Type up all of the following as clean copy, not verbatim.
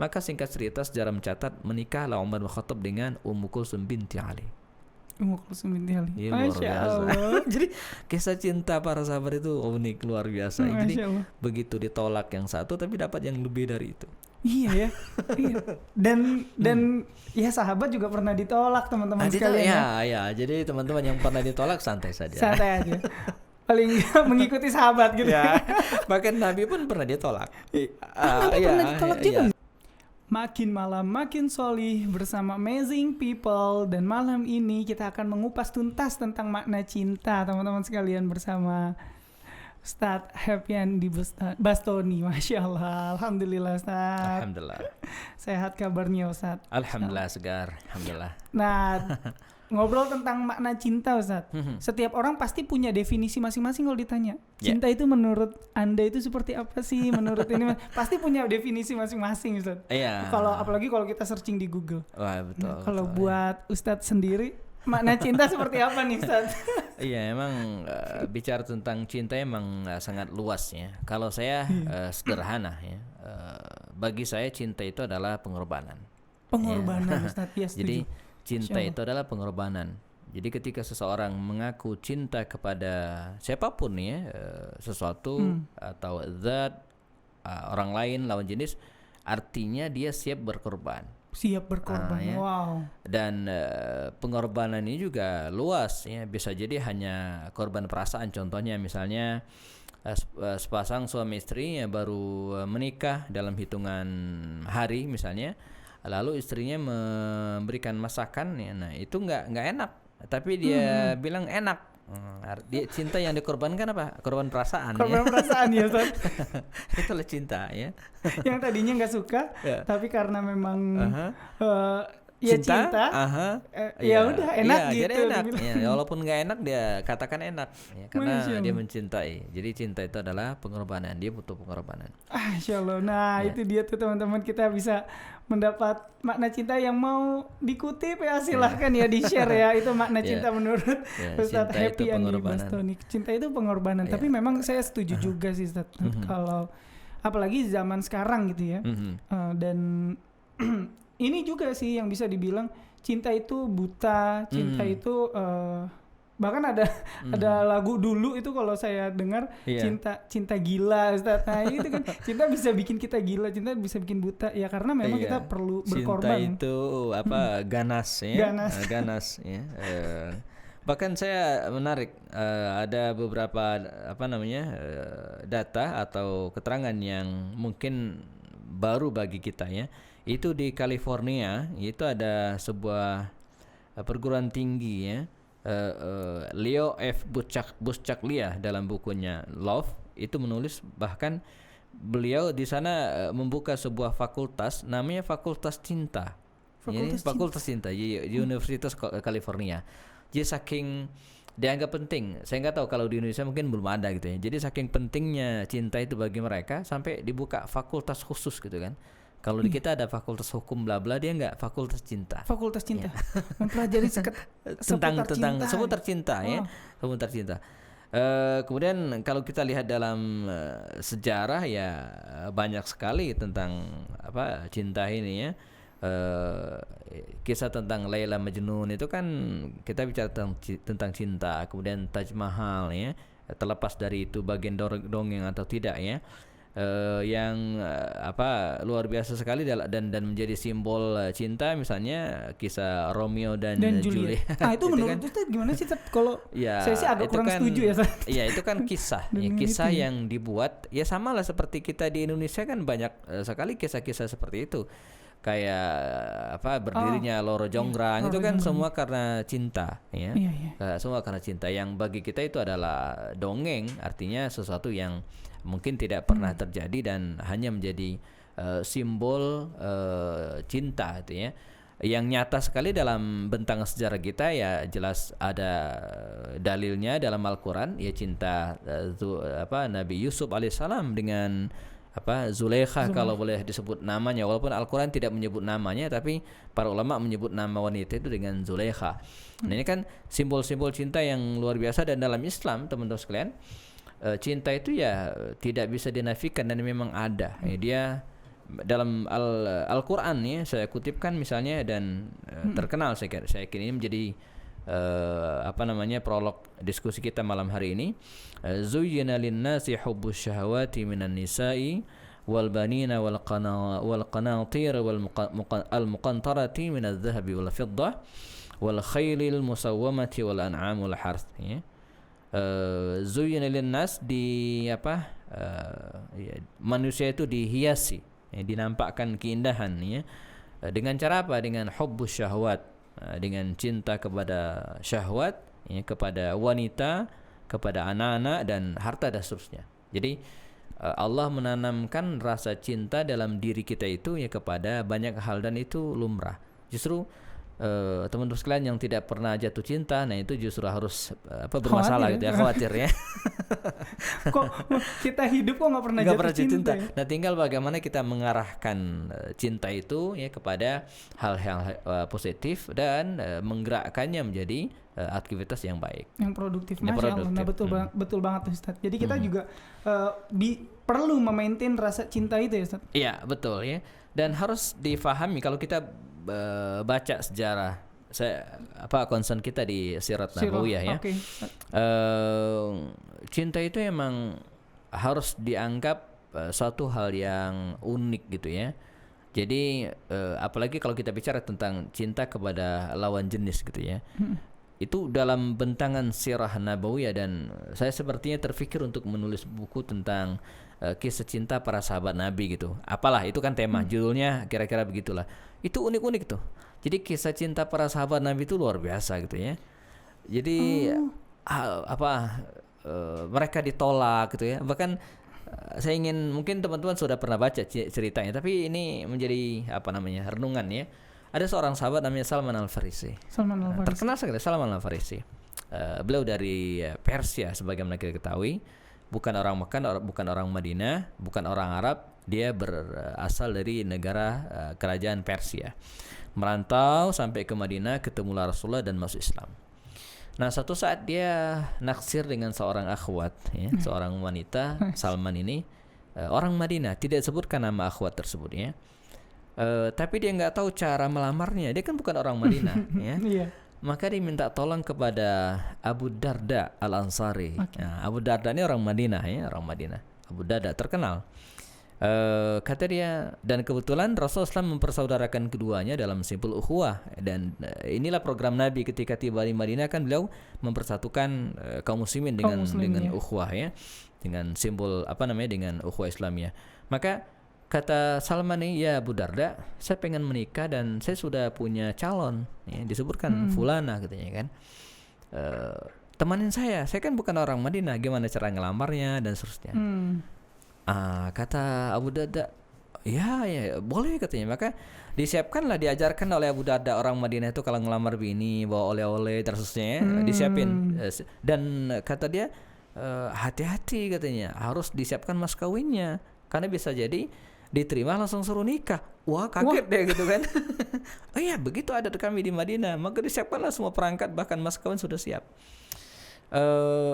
Maka singkat cerita sejarah mencatat menikahlah Umar bin Khattab dengan Ummu Kulsum binti Ali. Ummu Kulsum binti Ali. Iya, luar Masya biasa. Allah. Jadi kisah cinta para sahabat itu unik, luar biasa. Jadi Masya Allah. begitu ditolak yang satu tapi dapat yang lebih dari itu. Iya ya. Iya. Dan ya sahabat juga pernah ditolak teman-teman sekalian ya. Jadi teman-teman yang pernah ditolak santai saja. Santai aja. Paling nggak mengikuti sahabat gitu. Ya. Bahkan Nabi pun pernah ditolak. Nabi pernah ditolak juga. Makin malam makin solih bersama amazing people, dan malam ini kita akan mengupas tuntas tentang makna cinta teman-teman sekalian bersama Ustadz Happyandi Bastoni. Masya Allah, alhamdulillah Ustadz. Alhamdulillah. Sehat kabarnya Ustadz? Alhamdulillah segar, alhamdulillah. Nah, ngobrol tentang makna cinta Ustadz. Setiap orang pasti punya definisi masing-masing kalau ditanya. Cinta itu menurut Anda itu seperti apa sih? Menurut ini pasti punya definisi masing-masing Ustadz. Iya. Apalagi kalau kita searching di Google. Wah, betul. Nah, kalau buat Ustadz sendiri, makna cinta seperti apa nih Ustadz? Iya, emang bicara tentang cinta emang sangat luas ya. Kalau saya sederhana ya. Bagi saya cinta itu adalah pengorbanan. Pengorbanan Ustadz, ya setuju. Jadi cinta itu adalah pengorbanan. Jadi ketika seseorang mengaku cinta kepada siapapun ya, sesuatu atau zat, orang lain, lawan jenis, artinya dia siap berkorban. Siap berkorban, ya. Wow. Dan pengorbanan ini juga luas ya. Bisa jadi hanya korban perasaan. Contohnya misalnya sepasang suami istri yang baru menikah dalam hitungan hari misalnya. Lalu istrinya memberikan masakan ya, nah itu nggak enak, tapi dia bilang enak. Dia cinta yang dikorbankan apa? Korban perasaan. Korban perasaan ya Ustaz. Itulah cinta ya. Yang tadinya nggak suka, tapi karena memang ya cinta, ya udah enak gitu. Jadi enak. Ya, walaupun nggak enak dia katakan enak, ya, karena dia mencintai. Jadi cinta itu adalah pengorbanan. Dia butuh pengorbanan. Insya Allah. Nah itu dia tuh teman-teman, kita bisa mendapat makna cinta yang mau dikutip ya silahkan ya di share ya. Itu makna cinta menurut Ustadz Happyandi Bastoni. Cinta itu pengorbanan. Tapi memang saya setuju juga sih Ustadz. Kalau apalagi zaman sekarang gitu ya. Dan ini juga sih yang bisa dibilang cinta itu buta, cinta itu bahkan ada lagu dulu itu kalau saya dengar cinta gila Ustaz. Nah itu kan cinta bisa bikin kita gila, cinta bisa bikin buta ya, karena memang kita perlu berkorban. Cinta itu ganas ya. Ganas ya. Bahkan saya menarik ada beberapa data atau keterangan yang mungkin baru bagi kita ya. Itu di California, itu ada sebuah perguruan tinggi ya, Leo F. Buscaglia dalam bukunya Love itu menulis, bahkan beliau di sana membuka sebuah fakultas namanya Fakultas Cinta. Fakultas Cinta di Universitas California. Jadi saking dianggap penting, saya nggak tahu kalau di Indonesia mungkin belum ada gitu ya. Jadi saking pentingnya cinta itu bagi mereka sampai dibuka fakultas khusus gitu kan. Kalau di kita ada fakultas hukum bla bla, dia nggak fakultas cinta. Fakultas cinta, mempelajari seputar cinta ya, seputar cinta. Kemudian kalau kita lihat dalam sejarah ya banyak sekali tentang cinta ini ya. Kisah tentang Laila Majnun itu kan kita bicara tentang cinta. Kemudian Taj Mahal ya, terlepas dari itu bagian dongeng atau tidak ya. Yang luar biasa sekali dan menjadi simbol cinta, misalnya kisah Romeo dan Juliet. Itu menurut itu gimana sih kalau saya sih agak kurang setuju ya. Iya itu kan kisah kisah yang dibuat ya, sama lah seperti kita di Indonesia kan banyak sekali kisah-kisah seperti itu, kayak berdirinya Loro Jonggrang itu kan semua karena cinta ya. Semua karena cinta, yang bagi kita itu adalah dongeng, artinya sesuatu yang mungkin tidak pernah terjadi dan hanya menjadi simbol cinta itu ya. Yang nyata sekali dalam bentang sejarah kita ya jelas ada dalilnya dalam Al-Quran ya, cinta Nabi Yusuf alaihissalam dengan Zulaikha kalau boleh disebut namanya, walaupun Al-Quran tidak menyebut namanya, tapi para ulama menyebut nama wanita itu dengan Zulaikha. Nah ini kan simbol-simbol cinta yang luar biasa, dan dalam Islam teman-teman sekalian, cinta itu ya tidak bisa dinafikan dan memang ada. Dia dalam Al-Qur'an ya saya kutipkan misalnya dan terkenal saya kira ini menjadi prolog diskusi kita malam hari ini. Zuyyina lin-nasi hubbus syahawati minan nisa'i wal banina wal qanatir wal muqantarati minadh dhahabi wal fiddah wal khailil musawwamati wal an'am wal harth ya. Zuyyina lin-nas manusia itu dihiasi ya, dinampakkan keindahan ya. Dengan cara apa? Dengan hubbus syahwat, dengan cinta kepada syahwat ya, kepada wanita, kepada anak-anak dan harta dan seterusnya. Jadi Allah menanamkan rasa cinta dalam diri kita itu ya kepada banyak hal dan itu lumrah. Justru teman-teman sekalian yang tidak pernah jatuh cinta, nah itu justru harus bermasalah gitu ya, khawatir ya. Kok kita hidup kok nggak pernah jatuh cinta ya? Nah tinggal bagaimana kita mengarahkan cinta itu ya kepada hal-hal positif dan menggerakkannya menjadi aktivitas yang baik, yang produktif. Masya Allah, nah, betul banget Ustaz. Jadi kita juga perlu memaintain rasa cinta itu ya Ustaz. Iya betul ya, dan harus difahami kalau kita baca sejarah concern kita di Sirat Nabawiyah ya. Okay. Cinta itu emang harus dianggap suatu hal yang unik gitu ya. Jadi apalagi kalau kita bicara tentang cinta kepada lawan jenis gitu ya. Itu dalam bentangan Sirah Nabawiyah, dan saya sepertinya terfikir untuk menulis buku tentang kisah cinta para sahabat Nabi gitu. Apalah itu kan tema, judulnya kira-kira begitulah. Itu unik-unik tuh. Jadi kisah cinta para sahabat Nabi itu luar biasa gitu ya. Jadi mereka ditolak gitu ya. Bahkan saya ingin, mungkin teman-teman sudah pernah baca ceritanya, tapi ini menjadi renungan ya. Ada seorang sahabat namanya Salman Al-Farisi. Terkenal sekali Salman Al-Farisi. Beliau dari Persia sebagaimana kita ketahui. Bukan orang Mekah, bukan orang Madinah, bukan orang Arab. Dia berasal dari negara kerajaan Persia. Merantau sampai ke Madinah, ketemulah Rasulullah dan masuk Islam. Nah, suatu saat dia naksir dengan seorang akhwat ya, seorang wanita. Salman ini orang Madinah, tidak disebutkan nama akhwat tersebut ya. Tapi dia nggak tahu cara melamarnya. Dia kan bukan orang Madinah ya. Yeah. Maka dia minta tolong kepada Abu Darda Al-Ansari. Okay. Nah, Abu Darda ini orang Madinah ya, orang Madinah. Abu Darda terkenal. Kata dia, dan kebetulan Rasulullah SAW mempersaudarakan keduanya dalam simpul ukhuwah, dan inilah program Nabi ketika tiba di Madinah, kan beliau mempersatukan kaum muslimin dengan ukhuwah ya, dengan simbol dengan ukhuwah Islamiyah. Maka kata Salman ini, ya Abu Darda, saya pengen menikah dan saya sudah punya calon ya, disebutkan fulana katanya kan. Temanin saya kan bukan orang Madinah, gimana cara ngelamarnya dan seterusnya. Kata Abu Darda, ya boleh katanya. Maka disiapkanlah, diajarkan oleh Abu Darda orang Madinah itu kalau ngelamar bini bawa oleh-oleh dan seterusnya disiapin. Dan kata dia, hati-hati katanya, harus disiapkan mas kawinnya karena bisa jadi diterima langsung suruh nikah. Wah kaget deh gitu kan. Oh iya begitu adat kami di Madinah. Maka disiapkanlah semua perangkat, bahkan mas kawin sudah siap.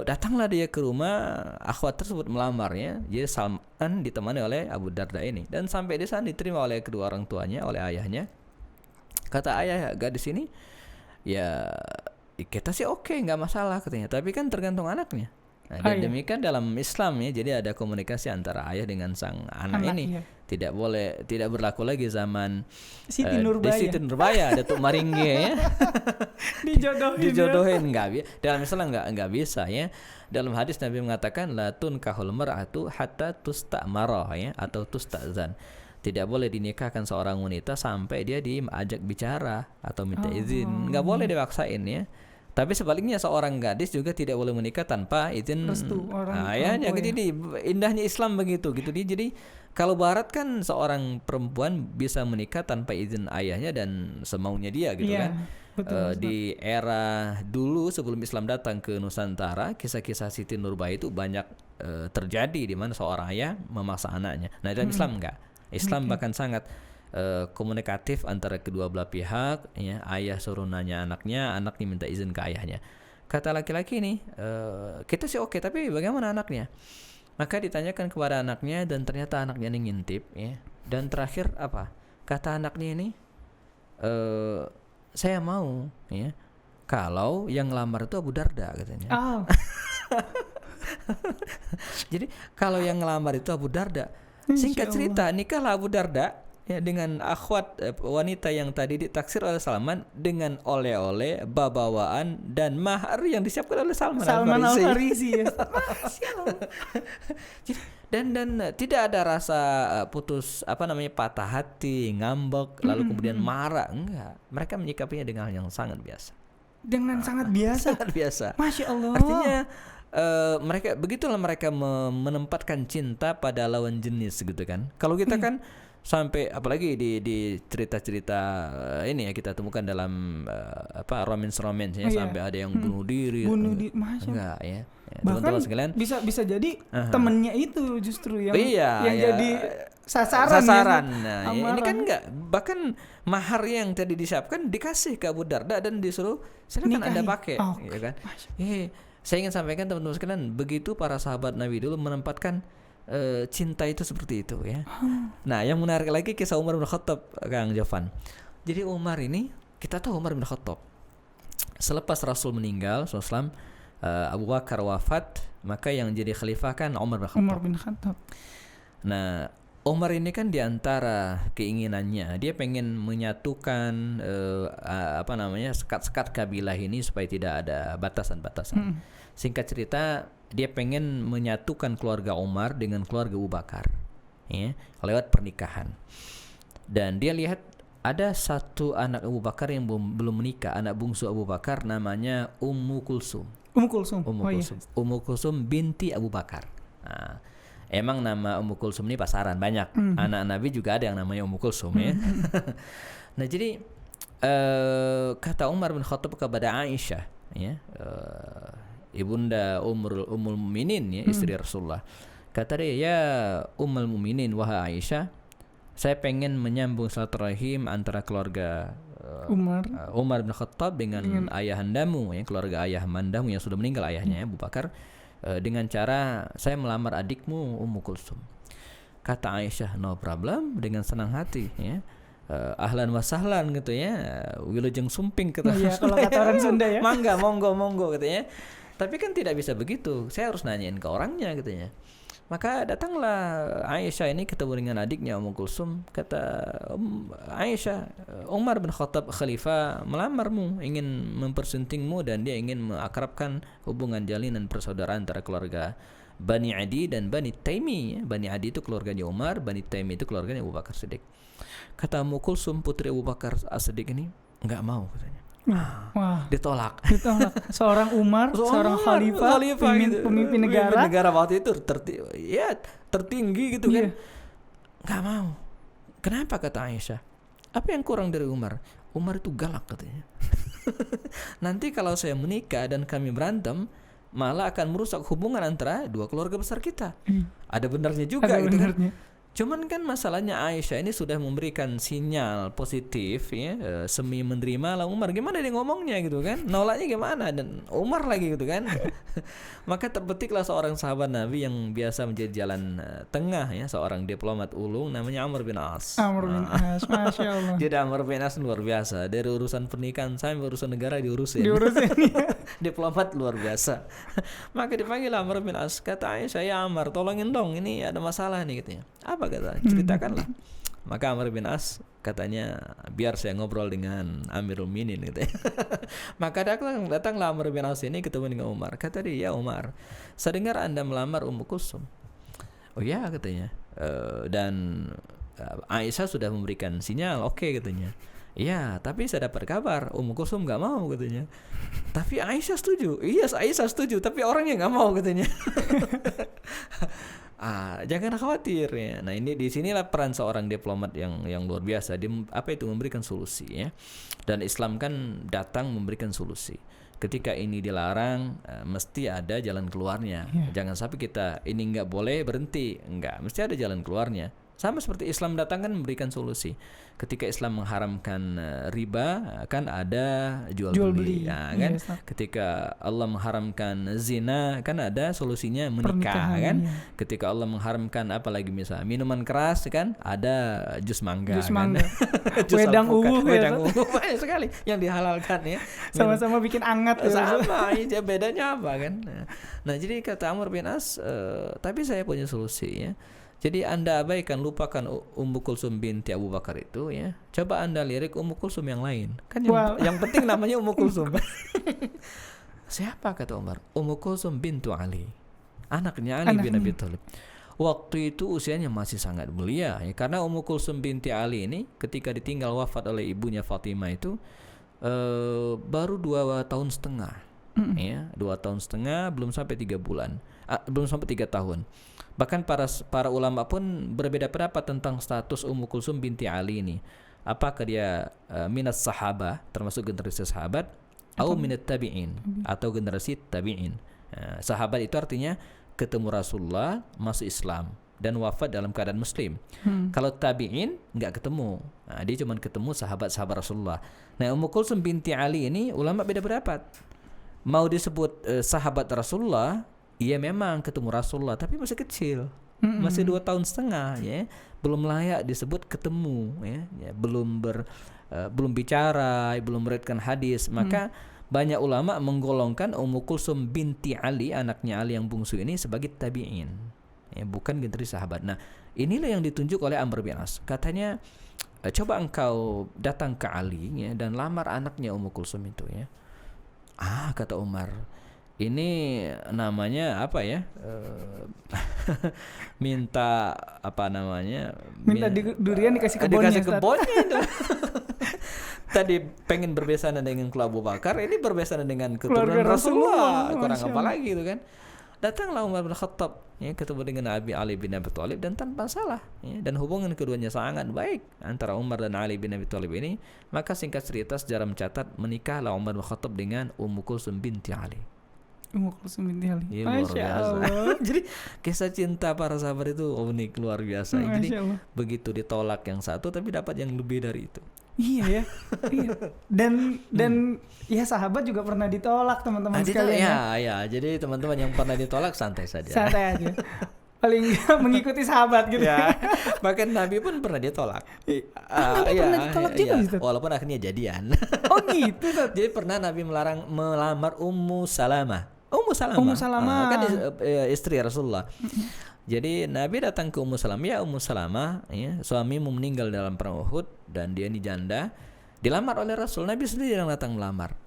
Datanglah dia ke rumah akhwat tersebut melamarnya. Jadi Salman ditemani oleh Abu Darda ini, dan sampai di sana diterima oleh kedua orang tuanya, oleh ayahnya. Kata ayah, gadis ini ya kita sih oke, nggak masalah katanya, tapi kan tergantung anaknya. Nah, dan demikian dalam Islam ya, jadi ada komunikasi antara ayah dengan sang anak ini. Iya. Tidak berlaku lagi zaman Siti Nurbaya, Datuk Maringge ya. Dijodohin dalam Islam enggak bisa ya. Dalam hadis Nabi mengatakan la tunkahul mar'atu hatta tusta'mara ya, atau tusta'zan. Tidak boleh dinikahkan seorang wanita sampai dia diajak bicara atau minta izin. Enggak boleh dipaksain ya. Tapi sebaliknya seorang gadis juga tidak boleh menikah tanpa izin ayahnya. Jadi indahnya Islam begitu gitu. Jadi kalau Barat kan seorang perempuan bisa menikah tanpa izin ayahnya dan semaunya dia gitu kan. Betul, di era dulu sebelum Islam datang ke Nusantara, kisah-kisah Siti Nurbaya itu banyak terjadi di mana seorang ayah memaksa anaknya. Nah dalam Islam enggak. Islam bahkan sangat komunikatif antara kedua belah pihak ya. Ayah suruh nanya anaknya, anaknya minta izin ke ayahnya. Kata laki-laki ini, kita sih oke, tapi bagaimana anaknya? Maka ditanyakan kepada anaknya dan ternyata anaknya ini ngintip ya. Dan terakhir apa? Kata anaknya ini, saya mau ya kalau yang ngelamar itu Abu Darda katanya. Jadi kalau yang ngelamar itu Abu Darda. Singkat cerita nikahlah Abu Darda ya dengan akhwat wanita yang tadi ditaksir oleh Salman dengan oleh-oleh, bawaan dan mahar yang disiapkan oleh Salman Al-Farisi. dan tidak ada rasa putus patah hati, ngambek lalu kemudian marah, enggak. Mereka menyikapinya dengan hal yang sangat biasa. Sangat biasa. Sangat biasa. Masya Allah. Artinya begitulah mereka menempatkan cinta pada lawan jenis gitu kan. Kalau kita kan sampai apalagi di cerita-cerita ini ya kita temukan dalam romance ya, sampai ada yang bunuh diri. Enggak ya. Teman-teman sekalian bisa jadi temennya itu justru yang jadi sasaran. Nah, ya, ini kan enggak, bahkan mahar yang tadi disiapkan dikasih ke Abu Darda dan disuruh silakan Anda pakai, ya kan? Saya ingin sampaikan teman-teman sekalian, begitu para sahabat Nabi dulu menempatkan cinta itu seperti itu ya. Nah, yang menarik lagi kisah Umar bin Khattab, Kang Jovan. Jadi Umar ini, kita tahu Umar bin Khattab selepas Rasul meninggal SAW, Abu Bakar wafat, maka yang jadi khalifah kan Umar bin Khattab. Nah, Umar ini kan diantara keinginannya dia pengen menyatukan sekat-sekat kabilah ini supaya tidak ada batasan-batasan. Singkat cerita, dia pengen menyatukan keluarga Umar dengan keluarga Abu Bakar ya, lewat pernikahan. Dan dia lihat ada satu anak Abu Bakar yang belum menikah, anak bungsu Abu Bakar, namanya Ummu Kulsum binti Abu Bakar. Nah, emang nama Ummu Kulsum ini pasaran banyak. Anak Nabi juga ada yang namanya Ummu Kulsum ya. Nah, jadi kata Umar bin Khattab kepada Aisyah ya, ibunda Ummul Mukminin ya, istri Rasulullah. Kata dia, ya Ummul Mukminin, wahai Aisyah, saya pengen menyambung silaturahim antara keluarga Umar bin Khattab dengan ayahandamu ya, keluarga ayahandamu yang sudah meninggal ayahnya Abu Bakar, dengan cara saya melamar adikmu Ummu Kulsum. Kata Aisyah, no problem, dengan senang hati ya. Ahlan wa sahlan gitu ya, wilujeng sumping kata kalau kata orang Sunda ya. Mangga, monggo katanya. Tapi kan tidak bisa begitu, saya harus nanyain ke orangnya katanya. Maka datanglah Aisyah ini ketemu dengan adiknya Ummu Kulsum. Kata Aisyah, Umar bin Khattab khalifah melamarmu, ingin mempersuntingmu, dan dia ingin mengakrabkan hubungan jalinan persaudaraan antara keluarga Bani Adi dan Bani Taimi. Bani Adi itu keluarganya Umar, Bani Taimi itu keluarganya Abu Bakar Siddiq. Kata Ummu Kulsum, putri Abu Bakar As-Siddiq ini enggak mau katanya. Ditolak. Seorang Umar, seorang khalifah pemimpin negara waktu itu tertinggi gitu kan. Enggak mau. Kenapa kata Aisyah? Apa yang kurang dari Umar? Umar itu galak katanya. Nanti kalau saya menikah dan kami berantem, malah akan merusak hubungan antara dua keluarga besar kita. Ada benarnya juga gitu kan. Cuman kan masalahnya Aisyah ini sudah memberikan sinyal positif ya, semi menerima lah Umar. Gimana dia ngomongnya gitu kan, nolaknya gimana, dan Umar lagi gitu kan. Maka terbetiklah seorang sahabat Nabi yang biasa menjadi jalan tengah ya, seorang diplomat ulung namanya Amr bin As. Masya Allah. Jadi Amr bin As luar biasa, dari urusan pernikahan sampai urusan negara diurusin. Diplomat luar biasa. Maka dipanggil Amr bin As, kata Aisyah, ya Amr, tolongin dong, ini ada masalah nih katanya. Apa kata? Ceritakanlah. Maka Amr bin As katanya, biar saya ngobrol dengan Amirul Mukminin gitu ya. Maka datanglah Amr bin As ini ketemu dengan Umar. Kata dia, ya Umar, saya dengar Anda melamar Ummu Kulsum. Oh ya katanya. Dan Aisyah sudah memberikan sinyal, oke katanya. Iya, tapi saya dapat kabar Ummu Kulsum nggak mau katanya. Tapi Aisyah setuju. Iya, Aisyah setuju, tapi orangnya nggak mau katanya. Jangan khawatir ya. Nah, ini di sinilah peran seorang diplomat yang luar biasa. Dia memberikan solusi ya. Dan Islam kan datang memberikan solusi. Ketika ini dilarang, mesti ada jalan keluarnya. Jangan sampai kita ini nggak boleh berhenti, nggak, mesti ada jalan keluarnya. Sama seperti Islam datang kan memberikan solusi. Ketika Islam mengharamkan riba, kan ada jual beli. Nah, kan? Ketika Allah mengharamkan zina, kan ada solusinya menikah, kan? Ya. Ketika Allah mengharamkan apalagi misalnya minuman keras, kan ada jus mangga. Kan? Wedang ungu banyak sekali yang dihalalkan ya. Sama-sama bikin anget. Sama, ya bedanya apa kan? Nah, jadi kata Amr bin As, tapi saya punya solusi ya. Jadi Anda abaikan, lupakan Ummu Kulsum binti Abu Bakar itu ya. Coba Anda lirik Ummu Kulsum yang lain. Kan yang penting namanya Ummu Kulsum. Siapa kata Umar? Ummu Kulsum bintu Ali. Anaknya Ali bin Abi Thalib. Waktu itu usianya masih sangat belia ya, karena Ummu Kulsum binti Ali ini ketika ditinggal wafat oleh ibunya Fatimah itu baru 2 tahun setengah. Ya, 2 tahun setengah, belum sampai 3 bulan. Belum sampai 3 tahun. Bahkan para ulama pun berbeda pendapat tentang status Ummu Kulsum binti Ali ini. Apakah dia minat sahabah, termasuk generasi sahabat, atau minat tabi'in, atau generasi tabi'in. Sahabat itu artinya ketemu Rasulullah, masuk Islam, dan wafat dalam keadaan muslim. Kalau tabi'in nggak ketemu. Nah, dia cuma ketemu sahabat-sahabat Rasulullah. Nah, Ummu Kulsum binti Ali ini ulama beda pendapat. Mau disebut sahabat Rasulullah, iya memang ketemu Rasulullah, tapi masih kecil, masih 2 tahun setengah, ya, belum layak disebut ketemu, ya, belum bicara, belum meriwayatkan hadis. Maka banyak ulama menggolongkan Ummu Kulsum binti Ali, anaknya Ali yang bungsu ini sebagai tabi'in, ya, bukan generasi sahabat. Nah, inilah yang ditunjuk oleh Amr bin As. Katanya, coba engkau datang ke Ali, ya, dan lamar anaknya Ummu Kulsum itu, ya. Kata Umar, ini namanya apa ya? Minta apa namanya? Minta durian dikasih kebunnya. Dikasih kebunnya itu. Tadi pengen berbesanan dengan keluarga Abu Bakar, ini berbesanan dengan keturunan Rasulullah. Kurang apa lagi itu kan? Datanglah Umar bin Khattab, ya, ketemu dengan Ali bin Abi Thalib dan tanpa salah, ya, dan hubungan keduanya sangat baik antara Umar dan Ali bin Abi Thalib ini. Maka singkat cerita sejarah mencatat menikahlah Umar bin Khattab dengan Ummu Kulsum binti Ali. Ummu Kulsum binti Ali. Ya, Masya Allah. Jadi kisah cinta para sahabat itu unik, luar biasa. Jadi begitu ditolak yang satu tapi dapat yang lebih dari itu. Iya ya. Iya. Dan ya sahabat juga pernah ditolak teman-teman sekalian. Ya. Jadi teman-teman yang pernah ditolak santai saja. Santai aja. Paling enggak mengikuti sahabat gitu. Ya. Bahkan Nabi pun pernah ditolak. Nabi pernah ditolak juga gitu. Walaupun akhirnya jadian. Oh gitu. Jadi pernah Nabi melamar Ummu Salamah. Kan istri Rasulullah. Jadi Nabi datang ke Ummu Salamah, ya Ummu Salamah, ya, suamimu meninggal dalam perang Uhud dan dia ini janda, dilamar oleh Rasul. Nabi sendiri yang datang melamar.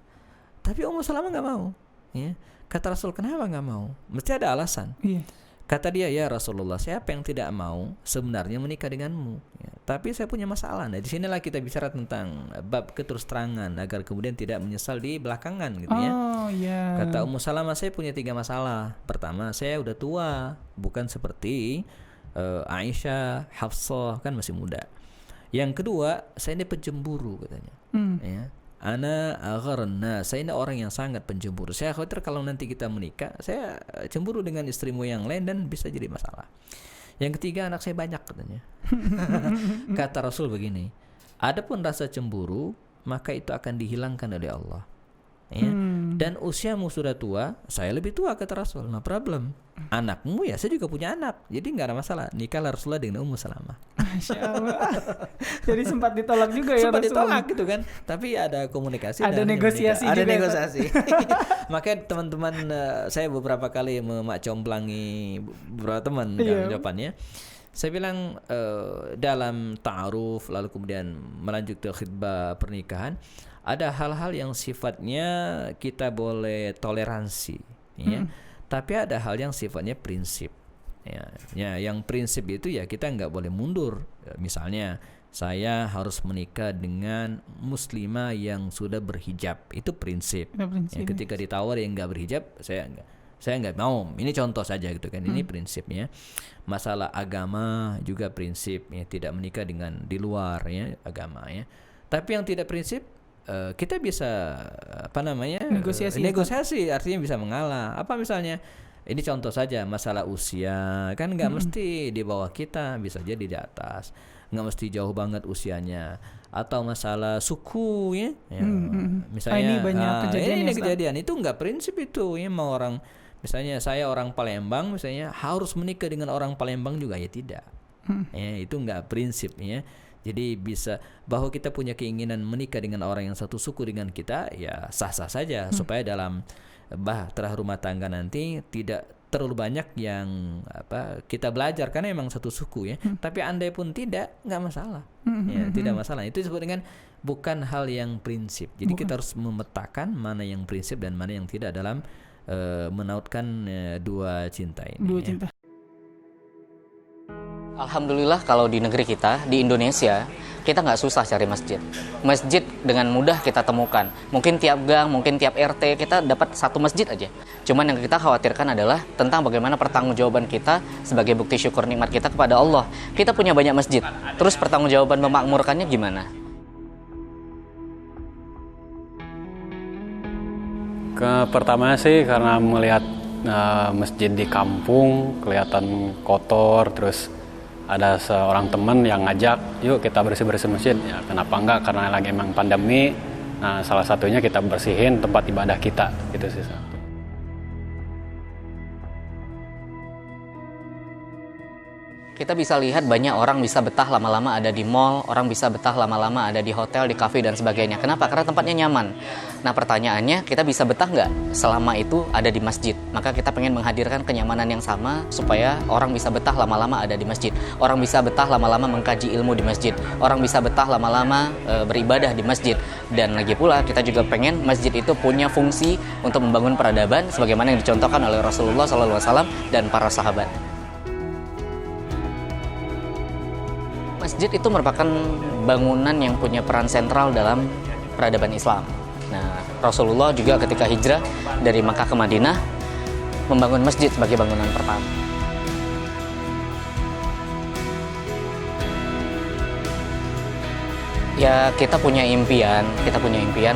Tapi Ummu Salamah nggak mau. Ya. Kata Rasul, kenapa nggak mau? Mesti ada alasan. Iya. Kata dia, ya Rasulullah, siapa yang tidak mau sebenarnya menikah denganmu? Ya, tapi saya punya masalah. Nah, disinilah kita bicara tentang bab keterus terangan agar kemudian tidak menyesal di belakangan, gitu ya. Yeah. Kata Ummu Salamah, saya punya 3 masalah. Pertama, saya udah tua, bukan seperti Aisyah, Hafsah, kan masih muda. Yang kedua, saya ini pencemburu, katanya. Ya. Ana agharna, saya ini orang yang sangat pencemburu. Saya khawatir kalau nanti kita menikah, saya cemburu dengan istrimu yang lain dan bisa jadi masalah. Yang ketiga, anak saya banyak, katanya. Kata Rasul begini, adapun rasa cemburu, maka itu akan dihilangkan oleh Allah. Ya. Dan usiamu sudah tua, saya lebih tua, kata Rasul. No problem. Anakmu ya, saya juga punya anak, jadi nggak ada masalah. Nikahlah Rasulullah dengan Ummu Salamah. Masya Allah. Jadi sempat ditolak juga ya. Sempat ditolak gitu kan. Tapi ada komunikasi. Ada negosiasi juga. Ada negosiasi. Makanya teman-teman, saya beberapa kali memakcomplangi beberapa teman dalam jawabannya. Saya bilang dalam ta'aruf lalu kemudian melanjut ke khitbah pernikahan, ada hal-hal yang sifatnya kita boleh toleransi, ya. Tapi ada hal yang sifatnya prinsip, ya. Yang prinsip itu ya kita nggak boleh mundur. Misalnya saya harus menikah dengan muslimah yang sudah berhijab, itu prinsip. Ya, ketika ditawar yang nggak berhijab, saya nggak mau. Ini contoh saja gitu kan. Ini prinsipnya. Masalah agama juga prinsip, ya, tidak menikah dengan di luar, ya, agama, ya. Tapi yang tidak prinsip, kita bisa negosiasi, artinya bisa mengalah. Apa misalnya Ini contoh saja masalah usia, kan nggak mesti di bawah kita, bisa jadi di atas, nggak mesti jauh banget usianya. Atau masalah suku ya, misalnya ini banyak kejadian ini kejadian itu nggak prinsip itu ya, mau orang misalnya saya orang Palembang misalnya harus menikah dengan orang Palembang juga ya tidak, ya itu nggak prinsip ya. Jadi bisa bahwa kita punya keinginan menikah dengan orang yang satu suku dengan kita ya sah-sah saja, supaya dalam bahtera rumah tangga nanti tidak terlalu banyak yang kita belajar karena emang satu suku ya. Tapi andai pun tidak, nggak masalah. Ya, tidak masalah. Itu disebut dengan bukan hal yang prinsip. Jadi kita harus memetakan mana yang prinsip dan mana yang tidak dalam menautkan dua cinta ini. Dua cinta. Alhamdulillah kalau di negeri kita, di Indonesia, kita nggak susah cari masjid. Masjid dengan mudah kita temukan. Mungkin tiap gang, mungkin tiap RT kita dapat satu masjid aja. Cuman yang kita khawatirkan adalah tentang bagaimana pertanggungjawaban kita sebagai bukti syukur nikmat kita kepada Allah. Kita punya banyak masjid, terus pertanggungjawaban memakmurkannya gimana? Pertama sih karena melihat masjid di kampung kelihatan kotor, terus ada seorang teman yang ngajak, yuk kita bersih-bersih masjid. Ya, kenapa enggak? Karena lagi emang pandemi. Nah, salah satunya kita bersihin tempat ibadah kita, gitu sih. Kita bisa lihat banyak orang bisa betah lama-lama ada di mall, orang bisa betah lama-lama ada di hotel, di kafe dan sebagainya. Kenapa? Karena tempatnya nyaman. Nah pertanyaannya, kita bisa betah nggak selama itu ada di masjid? Maka kita pengen menghadirkan kenyamanan yang sama supaya orang bisa betah lama-lama ada di masjid. Orang bisa betah lama-lama mengkaji ilmu di masjid. Orang bisa betah lama-lama beribadah di masjid. Dan lagi pula kita juga pengen masjid itu punya fungsi untuk membangun peradaban sebagaimana yang dicontohkan oleh Rasulullah SAW dan para sahabat. Masjid itu merupakan bangunan yang punya peran sentral dalam peradaban Islam. Nah, Rasulullah juga ketika hijrah dari Makkah ke Madinah membangun masjid sebagai bangunan pertama. Ya, kita punya impian,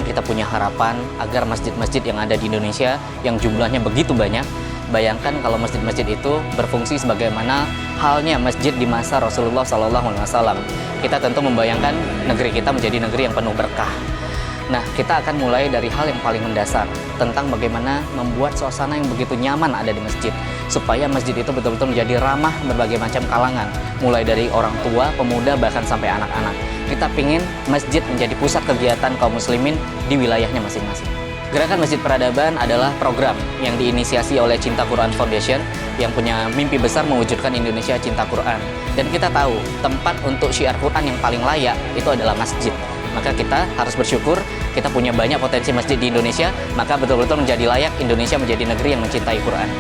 kita punya harapan agar masjid-masjid yang ada di Indonesia yang jumlahnya begitu banyak. Bayangkan kalau masjid-masjid itu berfungsi sebagaimana halnya masjid di masa Rasulullah SAW. Kita tentu membayangkan negeri kita menjadi negeri yang penuh berkah. Nah, kita akan mulai dari hal yang paling mendasar tentang bagaimana membuat suasana yang begitu nyaman ada di masjid, supaya masjid itu betul-betul menjadi ramah berbagai macam kalangan, mulai dari orang tua, pemuda, bahkan sampai anak-anak. Kita pingin masjid menjadi pusat kegiatan kaum muslimin di wilayahnya masing-masing. Gerakan Masjid Peradaban adalah program yang diinisiasi oleh Cinta Quran Foundation yang punya mimpi besar mewujudkan Indonesia cinta Quran. Dan kita tahu tempat untuk syiar Quran yang paling layak itu adalah masjid. Maka kita harus bersyukur kita punya banyak potensi masjid di Indonesia, maka betul-betul menjadi layak Indonesia menjadi negeri yang mencintai Quran.